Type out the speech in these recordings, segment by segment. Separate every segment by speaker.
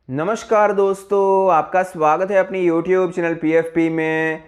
Speaker 1: नमस्कार दोस्तों, आपका स्वागत है अपनी YouTube चैनल PFP में।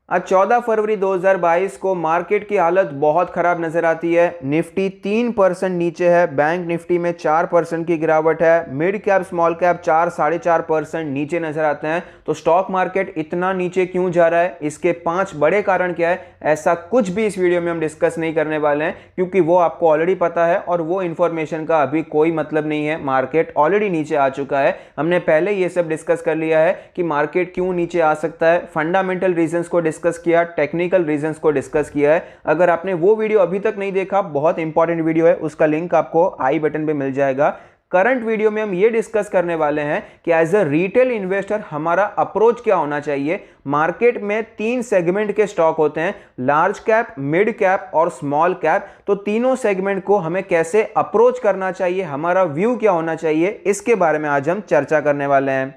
Speaker 1: आज 14 फरवरी 2022 को मार्केट की हालत बहुत खराब नजर आती है। निफ्टी 3% नीचे है, बैंक निफ्टी में 4% की गिरावट है, मिड कैप स्मॉल कैप 4-4.5% नीचे नजर आते हैं। तो स्टॉक मार्केट इतना नीचे क्यों जा रहा है, इसके 5 बड़े कारण क्या है, ऐसा कुछ भी इस वीडियो में हम डिस्कस नहीं करने वाले हैं, क्योंकि वो आपको ऑलरेडी पता है और वो इन्फॉर्मेशन का अभी कोई मतलब नहीं है। मार्केट ऑलरेडी नीचे आ चुका है, हमने पहले ये सब डिस्कस कर लिया है कि मार्केट क्यों नीचे आ सकता है। फंडामेंटल रीजंस को डिस्कस किया, टेक्निकल रीजंस को डिस्कस किया है। अगर आपने वो वीडियो अभी तक नहीं देखा, बहुत इंपॉर्टेंट वीडियो है, उसका लिंक आपको आई बटन पे मिल जाएगा। करंट वीडियो में हम ये डिस्कस करने वाले हैं कि एज अ रिटेल इन्वेस्टर हमारा अप्रोच क्या होना चाहिए। मार्केट में 3 सेगमेंट के स्टॉक होते हैं, लार्ज कैप, मिड कैप और स्मॉल कैप। तो तीनों सेगमेंट को हमें कैसे अप्रोच करना चाहिए, हमारा व्यू क्या होना चाहिए, इसके बारे में आज हम चर्चा करने वाले हैं।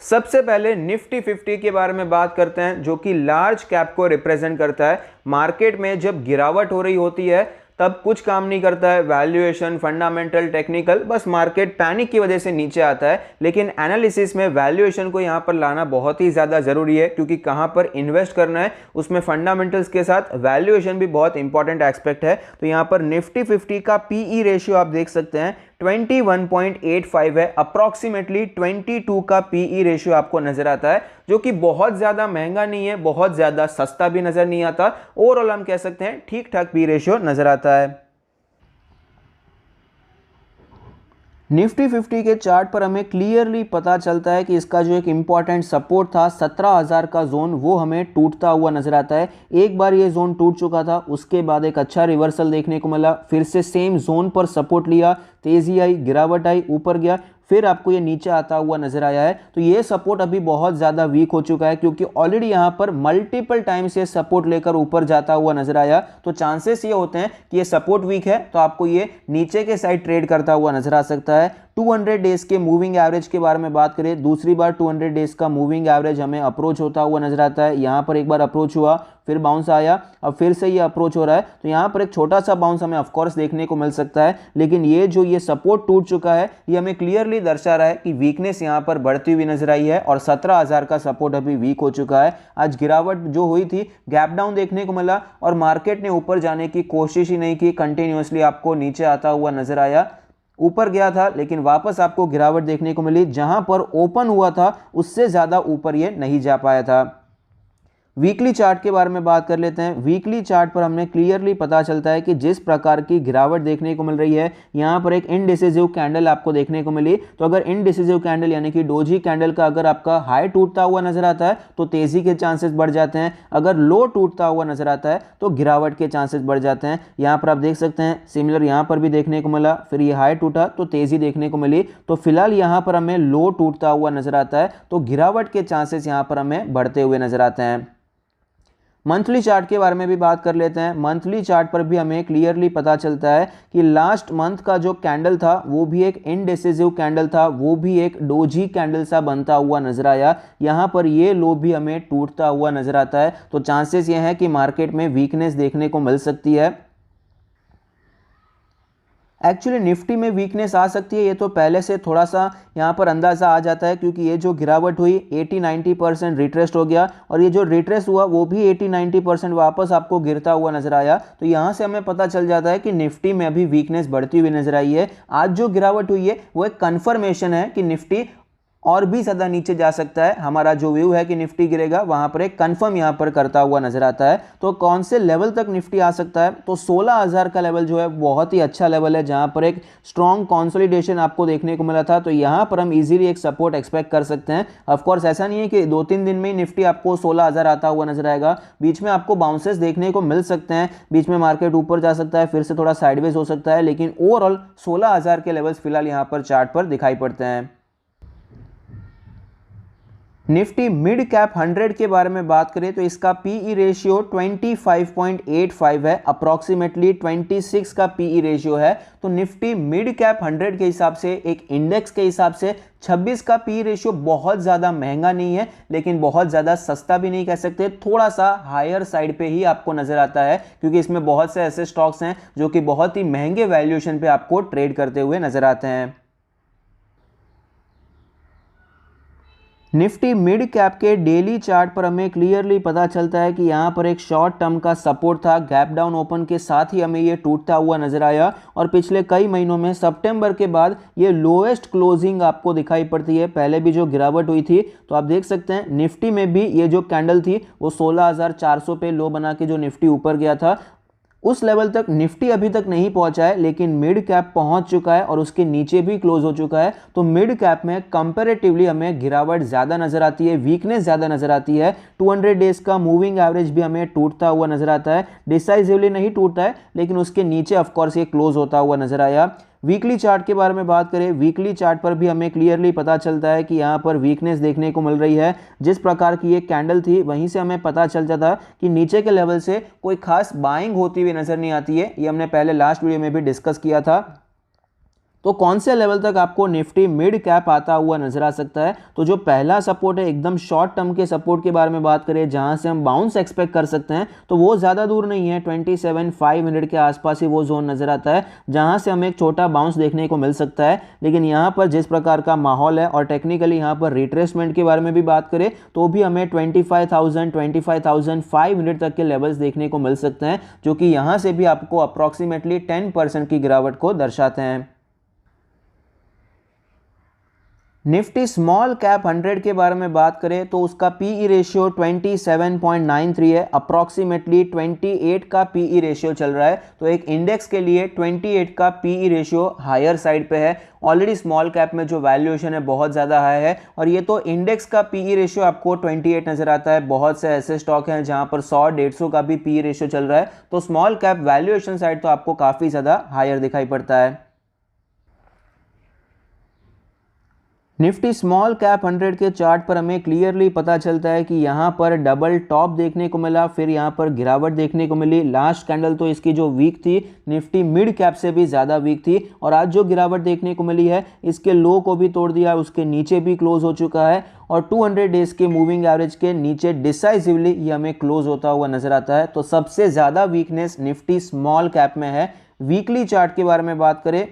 Speaker 1: सबसे पहले निफ्टी 50 के बारे में बात करते हैं, जो कि लार्ज कैप को रिप्रेजेंट करता है। मार्केट में जब गिरावट हो रही होती है तब कुछ काम नहीं करता है, वैल्यूएशन, फंडामेंटल, टेक्निकल, बस मार्केट पैनिक की वजह से नीचे आता है। लेकिन एनालिसिस में वैल्यूएशन को यहां पर लाना बहुत ही ज़्यादा ज़रूरी है, क्योंकि कहां पर इन्वेस्ट करना है उसमें फंडामेंटल्स के साथ वैल्यूएशन भी बहुत इंपॉर्टेंट एस्पेक्ट है। तो यहां पर निफ्टी 50 का पीई रेशियो आप देख सकते हैं 21.85 है, अप्रॉक्सीमेटली 22 का पीई रेशियो आपको नजर आता है, जो कि बहुत ज्यादा महंगा नहीं है, बहुत ज्यादा सस्ता भी नजर नहीं आता। ओवरऑल हम कह सकते हैं ठीक ठाक पी रेशियो नजर आता है। निफ्टी 50 के चार्ट पर हमें क्लियरली पता चलता है कि इसका जो एक इंपॉर्टेंट सपोर्ट था 17,000 का जोन, वो हमें टूटता हुआ नजर आता है। एक बार ये जोन टूट चुका था, उसके बाद एक अच्छा रिवर्सल देखने को मिला, फिर से सेम जोन पर सपोर्ट लिया, तेजी आई, गिरावट आई, ऊपर गया, फिर आपको ये नीचे आता हुआ नजर आया है। तो ये सपोर्ट अभी बहुत ज़्यादा वीक हो चुका है, क्योंकि ऑलरेडी यहाँ पर मल्टीपल टाइम्स ये सपोर्ट लेकर ऊपर जाता हुआ नजर आया। तो चांसेस ये होते हैं कि ये सपोर्ट वीक है तो आपको ये नीचे के साइड ट्रेड करता हुआ नजर आ सकता है। 200 डेज के मूविंग एवरेज के बारे में बात करें, दूसरी बार 200 डेज का मूविंग एवरेज हमें अप्रोच होता हुआ नजर आता है। यहाँ पर एक बार अप्रोच हुआ, फिर बाउंस आया, अब फिर से ये अप्रोच हो रहा है। तो यहाँ पर एक छोटा सा बाउंस हमें ऑफकोर्स देखने को मिल सकता है, लेकिन ये जो ये सपोर्ट टूट चुका है, ये हमें क्लियरली दर्शा रहा है कि वीकनेस यहाँ पर बढ़ती हुई नजर आई है और 17,000 का सपोर्ट अभी वीक हो चुका है। आज गिरावट जो हुई थी, गैप डाउन देखने को मिला और मार्केट ने ऊपर जाने की कोशिश ही नहीं की, कंटिन्यूसली आपको नीचे आता हुआ नजर आया। ऊपर गया था लेकिन वापस आपको गिरावट देखने को मिली, जहां पर ओपन हुआ था उससे ज्यादा ऊपर ये नहीं जा पाया था। वीकली चार्ट के बारे में बात कर लेते हैं। वीकली चार्ट पर हमें क्लियरली पता चलता है कि जिस प्रकार की गिरावट देखने को मिल रही है, यहाँ पर एक इनडिसिसिव कैंडल आपको देखने को मिली। तो अगर इनडिसिसिव कैंडल यानी कि डोजी कैंडल का अगर आपका हाई टूटता हुआ नजर आता है तो तेजी के चांसेस बढ़ जाते हैं, अगर लो टूटता हुआ नजर आता है तो गिरावट के चांसेस बढ़ जाते हैं। यहाँ पर आप देख सकते हैं सिमिलर यहाँ पर भी देखने को मिला, फिर ये हाई टूटा तो तेजी देखने को मिली। तो फिलहाल यहाँ पर हमें लो टूटता हुआ नजर आता है, तो गिरावट के चांसेस यहाँ पर हमें बढ़ते हुए नजर आते हैं। मंथली चार्ट के बारे में भी बात कर लेते हैं। मंथली चार्ट पर भी हमें क्लियरली पता चलता है कि लास्ट मंथ का जो कैंडल था वो भी एक इनडिसिसिव कैंडल था, वो भी एक डोजी कैंडल सा बनता हुआ नजर आया। यहाँ पर ये लो भी हमें टूटता हुआ नजर आता है। तो चांसेस ये हैं कि मार्केट में वीकनेस देखने को मिल सकती है। एक्चुअली निफ्टी में वीकनेस आ सकती है, ये तो पहले से थोड़ा सा यहाँ पर अंदाजा आ जाता है, क्योंकि ये जो गिरावट हुई 80-90% रिट्रेस्ट हो गया और ये जो रिट्रेस हुआ वो भी 80-90% वापस आपको गिरता हुआ नजर आया। तो यहाँ से हमें पता चल जाता है कि निफ्टी में अभी वीकनेस बढ़ती हुई नजर आई है। आज जो गिरावट हुई है वो एक कंफर्मेशन है कि निफ्टी और भी ज़्यादा नीचे जा सकता है। हमारा जो व्यू है कि निफ्टी गिरेगा, वहां पर एक कंफर्म यहां पर करता हुआ नजर आता है। तो कौन से लेवल तक निफ्टी आ सकता है, तो 16,000 का लेवल जो है बहुत ही अच्छा लेवल है, जहां पर एक स्ट्रॉन्ग कॉन्सोलिडेशन आपको देखने को मिला था। तो यहां पर हम इजीली एक सपोर्ट एक्सपेक्ट कर सकते हैं। ऑफकोर्स ऐसा नहीं है कि 2-3 दिन में ही निफ्टी आपको 16,000 आता हुआ नजर आएगा, बीच में आपको बाउंसेस देखने को मिल सकते हैं, बीच में मार्केट ऊपर जा सकता है, फिर से थोड़ा साइडवेज हो सकता है, लेकिन ओवरऑल 16,000 के लेवल्स फिलहाल यहां पर चार्ट पर दिखाई पड़ते हैं। निफ्टी मिड कैप 100 के बारे में बात करें तो इसका पीई रेशियो 25.85 है, अप्रॉक्सीमेटली 26 का पीई रेशियो है। तो निफ्टी मिड कैप 100 के हिसाब से, एक इंडेक्स के हिसाब से 26 का पीई रेशियो बहुत ज़्यादा महंगा नहीं है, लेकिन बहुत ज़्यादा सस्ता भी नहीं कह सकते, थोड़ा सा हायर साइड पे ही आपको नजर आता है, क्योंकि इसमें बहुत से ऐसे स्टॉक्स हैं जो कि बहुत ही महंगे वैल्यूएशन पे आपको ट्रेड करते हुए नजर आते हैं। निफ्टी मिड कैप के डेली चार्ट पर हमें क्लियरली पता चलता है कि यहाँ पर एक शॉर्ट टर्म का सपोर्ट था, गैप डाउन ओपन के साथ ही हमें ये टूटता हुआ नजर आया और पिछले कई महीनों में सितंबर के बाद ये लोएस्ट क्लोजिंग आपको दिखाई पड़ती है। पहले भी जो गिरावट हुई थी तो आप देख सकते हैं निफ्टी में भी ये जो कैंडल थी वो 16,400 पे लो बना के जो निफ्टी ऊपर गया था, उस लेवल तक निफ्टी अभी तक नहीं पहुंचा है, लेकिन मिड कैप पहुंच चुका है और उसके नीचे भी क्लोज हो चुका है। तो मिड कैप में कंपैरेटिवली हमें गिरावट ज़्यादा नजर आती है, वीकनेस ज़्यादा नजर आती है। 200 डेज का मूविंग एवरेज भी हमें टूटता हुआ नजर आता है, डिसाइसिवली नहीं टूटता है लेकिन उसके नीचे ऑफकोर्स ये क्लोज होता हुआ नजर आया। वीकली चार्ट के बारे में बात करें, वीकली चार्ट पर भी हमें क्लियरली पता चलता है कि यहाँ पर वीकनेस देखने को मिल रही है। जिस प्रकार की ये कैंडल थी वहीं से हमें पता चल जाता कि नीचे के लेवल से कोई खास बाइंग होती हुई नजर नहीं आती है। ये हमने पहले लास्ट वीडियो में भी डिस्कस किया था। तो कौन से लेवल तक आपको निफ्टी मिड कैप आता हुआ नजर आ सकता है? तो जो पहला सपोर्ट है, एकदम शॉर्ट टर्म के सपोर्ट के बारे में बात करें जहां से हम बाउंस एक्सपेक्ट कर सकते हैं, तो वो ज़्यादा दूर नहीं है, 27,500 के आसपास ही वो जोन नजर आता है जहां से हमें एक छोटा बाउंस देखने को मिल सकता है। लेकिन यहाँ पर जिस प्रकार का माहौल है और टेक्निकली यहाँ पर रिट्रेसमेंट के बारे में भी बात करें तो भी हमें 25,500 तक के लेवल्स देखने को मिल सकते हैं, जो कि यहाँ से भी आपको अप्रॉक्सीमेटली 10% की गिरावट को दर्शाते हैं। निफ्टी स्मॉल कैप 100 के बारे में बात करें तो उसका पीई रेशियो 27.93 है, अप्रॉक्सीमेटली 28 का पीई रेशियो चल रहा है। तो एक इंडेक्स के लिए 28 का पीई रेशियो हायर साइड पे है। ऑलरेडी स्मॉल कैप में जो वैल्यूएशन है बहुत ज़्यादा हाई है और ये तो इंडेक्स का पीई रेशियो आपको 28 नज़र आता है। बहुत से ऐसे स्टॉक हैं जहां पर 100-150 का भी पीई रेशियो चल रहा है, तो स्मॉल कैप वैल्यूएशन साइड तो आपको काफ़ी ज़्यादा हायर दिखाई पड़ता है। निफ्टी स्मॉल कैप 100 के चार्ट पर हमें क्लियरली पता चलता है कि यहाँ पर डबल टॉप देखने को मिला, फिर यहाँ पर गिरावट देखने को मिली। लास्ट कैंडल तो इसकी जो वीक थी निफ्टी मिड कैप से भी ज़्यादा वीक थी और आज जो गिरावट देखने को मिली है इसके लो को भी तोड़ दिया, उसके नीचे भी क्लोज हो चुका है और 200 डेज के मूविंग एवरेज के नीचे डिसाइसिवली ये हमें क्लोज होता हुआ नजर आता है। तो सबसे ज़्यादा वीकनेस निफ्टी स्मॉल कैप में है। वीकली चार्ट के बारे में बात करें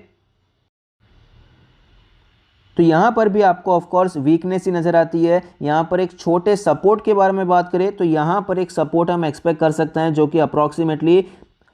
Speaker 1: तो यहाँ पर भी आपको ऑफ कोर्स वीकनेस ही नज़र आती है। यहाँ पर एक छोटे सपोर्ट के बारे में बात करें तो यहाँ पर एक सपोर्ट हम एक्सपेक्ट कर सकते हैं जो कि अप्रॉक्सीमेटली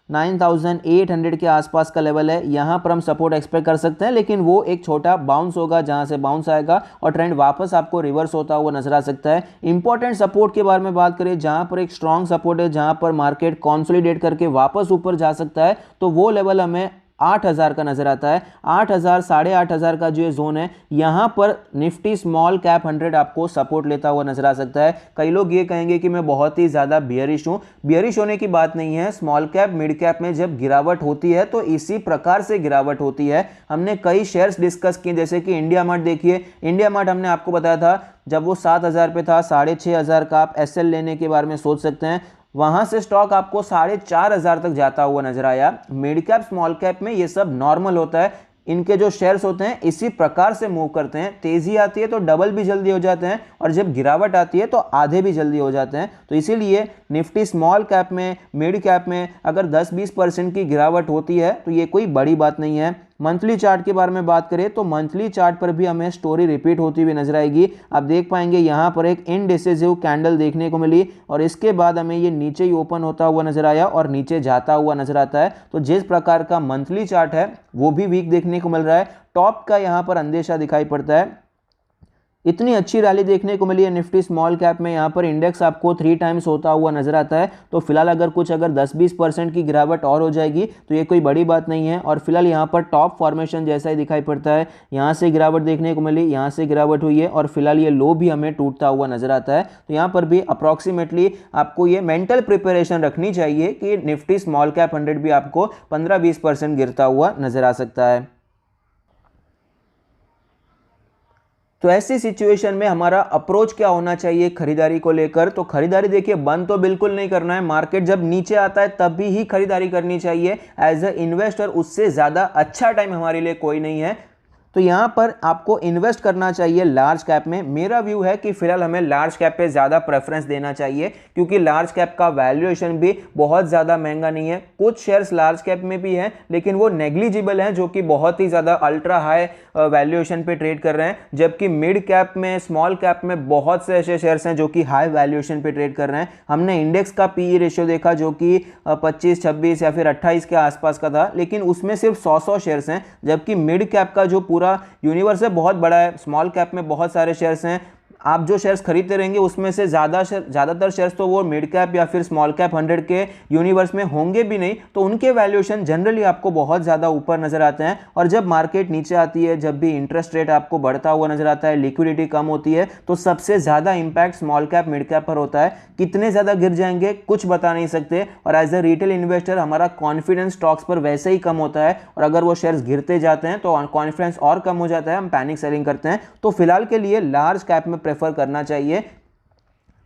Speaker 1: 9,800 के आसपास का लेवल है। यहाँ पर हम सपोर्ट एक्सपेक्ट कर सकते हैं, लेकिन वो एक छोटा बाउंस होगा जहाँ से बाउंस आएगा और ट्रेंड वापस आपको रिवर्स होता हुआ नजर आ सकता है। इंपॉर्टेंट सपोर्ट के बारे में बात करें जहाँ पर एक स्ट्रॉन्ग सपोर्ट है, जहाँ पर मार्केट कॉन्सोलिडेट करके वापस ऊपर जा सकता है, तो वो लेवल हमें 8,000 का नजर आता है। 8,000 8,500 का जो ये जोन है यहाँ पर निफ्टी स्मॉल कैप 100 आपको सपोर्ट लेता हुआ नजर आ सकता है। कई लोग ये कहेंगे कि मैं बहुत ही ज़्यादा बियरिश हूँ। बियरिश होने की बात नहीं है। स्मॉल कैप मिड कैप में जब गिरावट होती है तो इसी प्रकार से गिरावट होती है। हमने कई शेयर्स डिस्कस किए, जैसे कि इंडिया मार्ट देखिए। इंडिया मार्ट हमने आपको बताया था जब वो 7,000 पे था, 6,500 का आप एसएल लेने के बारे में सोच सकते हैं। वहां से स्टॉक आपको 4,500 तक जाता हुआ नजर आया। मिड कैप स्मॉल कैप में ये सब नॉर्मल होता है। इनके जो शेयर्स होते हैं इसी प्रकार से मूव करते हैं। तेजी आती है तो डबल भी जल्दी हो जाते हैं और जब गिरावट आती है तो आधे भी जल्दी हो जाते हैं। तो इसीलिए निफ्टी स्मॉल कैप में, मिड कैप में अगर 10-20% की गिरावट होती है तो ये कोई बड़ी बात नहीं है। मंथली चार्ट के बारे में बात करें तो मंथली चार्ट पर भी हमें स्टोरी रिपीट होती हुई नजर आएगी। आप देख पाएंगे यहाँ पर एक इनडिसिसिव कैंडल देखने को मिली और इसके बाद हमें ये नीचे ही ओपन होता हुआ नजर आया और नीचे जाता हुआ नजर आता है। तो जिस प्रकार का मंथली चार्ट है वो भी वीक देखने को मिल रहा है। टॉप का यहाँ पर अंदेशा दिखाई पड़ता है। इतनी अच्छी रैली देखने को मिली है निफ्टी स्मॉल कैप में। यहाँ पर इंडेक्स आपको 3 टाइम्स होता हुआ नजर आता है। तो फिलहाल अगर 10-20% की गिरावट और हो जाएगी तो ये कोई बड़ी बात नहीं है। और फिलहाल यहाँ पर टॉप फॉर्मेशन जैसा ही दिखाई पड़ता है। यहाँ से गिरावट देखने को मिली, यहाँ से गिरावट हुई है और फिलहाल ये लो भी हमें टूटता हुआ नजर आता है। तो यहाँ पर भी अप्रॉक्सीमेटली आपको ये मेंटल प्रिपरेशन रखनी चाहिए कि निफ्टी स्मॉल कैप 100 भी आपको 15-20% गिरता हुआ नजर आ सकता है। तो ऐसी सिचुएशन में हमारा अप्रोच क्या होना चाहिए खरीदारी को लेकर? तो खरीदारी देखिए बंद तो बिल्कुल नहीं करना है। मार्केट जब नीचे आता है तभी ही खरीदारी करनी चाहिए। एज अ इन्वेस्टर उससे ज़्यादा अच्छा टाइम हमारे लिए कोई नहीं है। तो यहाँ पर आपको इन्वेस्ट करना चाहिए लार्ज कैप में। मेरा व्यू है कि फिलहाल हमें लार्ज कैप पे ज़्यादा प्रेफरेंस देना चाहिए, क्योंकि लार्ज कैप का वैल्यूएशन भी बहुत ज़्यादा महंगा नहीं है। कुछ शेयर्स लार्ज कैप में भी हैं लेकिन वो नेग्लिजिबल हैं, जो कि बहुत ही ज़्यादा अल्ट्रा हाई वैल्यूएशन पे ट्रेड कर रहे हैं, जबकि मिड कैप में, स्मॉल कैप में बहुत से ऐसे शेयर्स हैं जो कि हाई वैल्यूएशन पे ट्रेड कर रहे हैं। हमने इंडेक्स का पीई रेशियो देखा जो कि 25, 26 या फिर 28 के आसपास का था, लेकिन उसमें सिर्फ 100 शेयर्स हैं, जबकि मिड कैप का जो पूरा यूनिवर्स है बहुत बड़ा है। स्मॉल कैप में बहुत सारे शेयर्स हैं। आप जो शेयर्स खरीदते रहेंगे उसमें से ज़्यादातर शेयर्स तो वो मिड कैप या फिर स्मॉल कैप 100 के यूनिवर्स में होंगे भी नहीं, तो उनके वैल्यूएशन जनरली आपको बहुत ज़्यादा ऊपर नज़र आते हैं। और जब मार्केट नीचे आती है, जब भी इंटरेस्ट रेट आपको बढ़ता हुआ नज़र आता है, लिक्विडिटी कम होती है, तो सबसे ज़्यादा impact small cap mid cap पर होता है। कितने ज़्यादा गिर जाएंगे कुछ बता नहीं सकते, और एज ए रिटेल इन्वेस्टर हमारा कॉन्फिडेंस स्टॉक्स पर वैसे ही कम होता है, और अगर वो शेयर्स गिरते जाते हैं तो कॉन्फिडेंस और कम हो जाता है, हम पैनिक सेलिंग करते हैं। तो फिलहाल के लिए लार्ज कैप में प्रेफर करना चाहिए।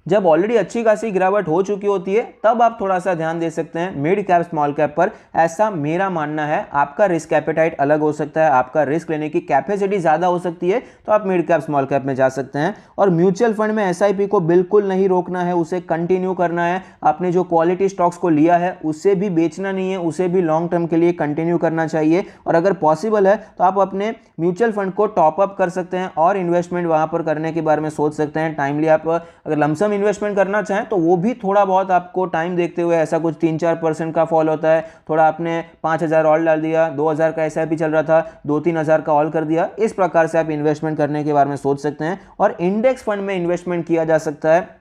Speaker 1: जब ऑलरेडी अच्छी खासी गिरावट हो चुकी होती है तब आप थोड़ा सा ध्यान दे सकते हैं मिड कैप स्मॉल कैप पर, ऐसा मेरा मानना है। आपका रिस्क एपेटाइट अलग हो सकता है, आपका रिस्क लेने की कैपेसिटी ज़्यादा हो सकती है, तो आप मिड कैप स्मॉल कैप में जा सकते हैं। और म्यूचुअल फंड में एसआईपी को बिल्कुल नहीं रोकना है, उसे कंटिन्यू करना है। आपने जो क्वालिटी स्टॉक्स को लिया है उसे भी बेचना नहीं है, उसे भी लॉन्ग टर्म के लिए कंटिन्यू करना चाहिए। और अगर पॉसिबल है तो आप अपने म्यूचुअल फंड को टॉपअप कर सकते हैं और इन्वेस्टमेंट वहाँ पर करने के बारे में सोच सकते हैं। टाइमली आप अगर लमसम इन्वेस्टमेंट करना चाहें तो वो भी थोड़ा बहुत आपको टाइम देखते हुए, ऐसा कुछ 3-4% का फॉल होता है, थोड़ा आपने 5,000 और डाल दिया, 2,000 का एसआईपी चल रहा था, 2-3 हज़ार का ऑल कर दिया, इस प्रकार से आप इन्वेस्टमेंट करने के बारे में सोच सकते हैं। और इंडेक्स फंड में इन्वेस्टमेंट किया जा सकता है,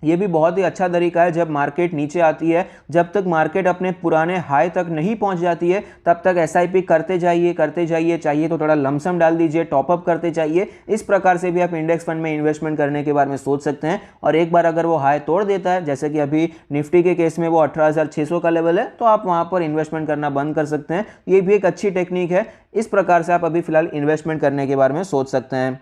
Speaker 1: ये भी बहुत ही अच्छा तरीका है। जब मार्केट नीचे आती है, जब तक मार्केट अपने पुराने हाई तक नहीं पहुंच जाती है तब तक एसआईपी करते जाइए, चाहिए तो थोड़ा लमसम डाल दीजिए, टॉपअप करते जाइए। इस प्रकार से भी आप इंडेक्स फंड में इन्वेस्टमेंट करने के बारे में सोच सकते हैं। और एक बार अगर वो हाई तोड़ देता है, जैसे कि अभी निफ्टी के केस में वो 18,600 का लेवल है, तो आप वहां पर इन्वेस्टमेंट करना बंद कर सकते हैं। ये भी एक अच्छी टेक्निक है। इस प्रकार से आप अभी फिलहाल इन्वेस्टमेंट करने के बारे में सोच सकते हैं।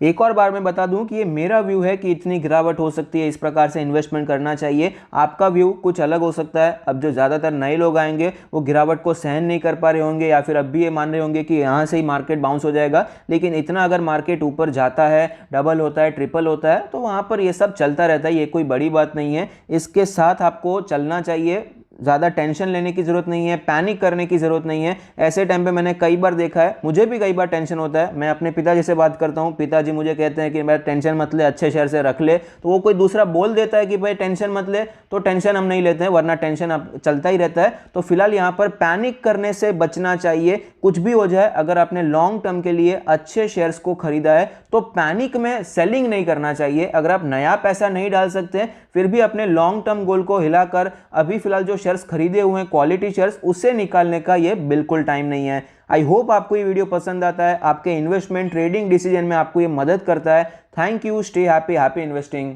Speaker 1: एक और बार मैं बता दूं कि ये मेरा व्यू है कि इतनी गिरावट हो सकती है, इस प्रकार से इन्वेस्टमेंट करना चाहिए। आपका व्यू कुछ अलग हो सकता है। अब जो ज़्यादातर नए लोग आएंगे वो गिरावट को सहन नहीं कर पा रहे होंगे, या फिर अब भी ये मान रहे होंगे कि यहाँ से ही मार्केट बाउंस हो जाएगा। लेकिन इतना अगर मार्केट ऊपर जाता है, डबल होता है, ट्रिपल होता है, तो वहाँ पर ये सब चलता रहता है, ये कोई बड़ी बात नहीं है। इसके साथ आपको चलना चाहिए। ज़्यादा टेंशन लेने की ज़रूरत नहीं है, पैनिक करने की ज़रूरत नहीं है। ऐसे टाइम पे मैंने कई बार देखा है, मुझे भी कई बार टेंशन होता है। मैं अपने पिताजी से बात करता हूँ, पिताजी मुझे कहते हैं कि भाई टेंशन मत ले, अच्छे शेयर से रख ले। तो वो कोई दूसरा बोल देता है कि भाई टेंशन मत ले, तो टेंशन हम नहीं लेते हैं, वरना टेंशन अब चलता ही रहता है। तो फिलहाल यहाँ पर पैनिक करने से बचना चाहिए। कुछ भी हो जाए, अगर आपने लॉन्ग टर्म के लिए अच्छे शेयर्स को खरीदा है तो पैनिक में सेलिंग नहीं करना चाहिए। अगर आप नया पैसा नहीं डाल सकते फिर भी अपने लॉन्ग टर्म गोल को हिलाकर अभी फिलहाल जो शेयर्स खरीदे हुए हैं क्वालिटी शेयर्स, उससे निकालने का ये बिल्कुल टाइम नहीं है। आई होप आपको ये वीडियो पसंद आता है, आपके इन्वेस्टमेंट ट्रेडिंग डिसीजन में आपको ये मदद करता है। Thank you, stay happy, happy investing.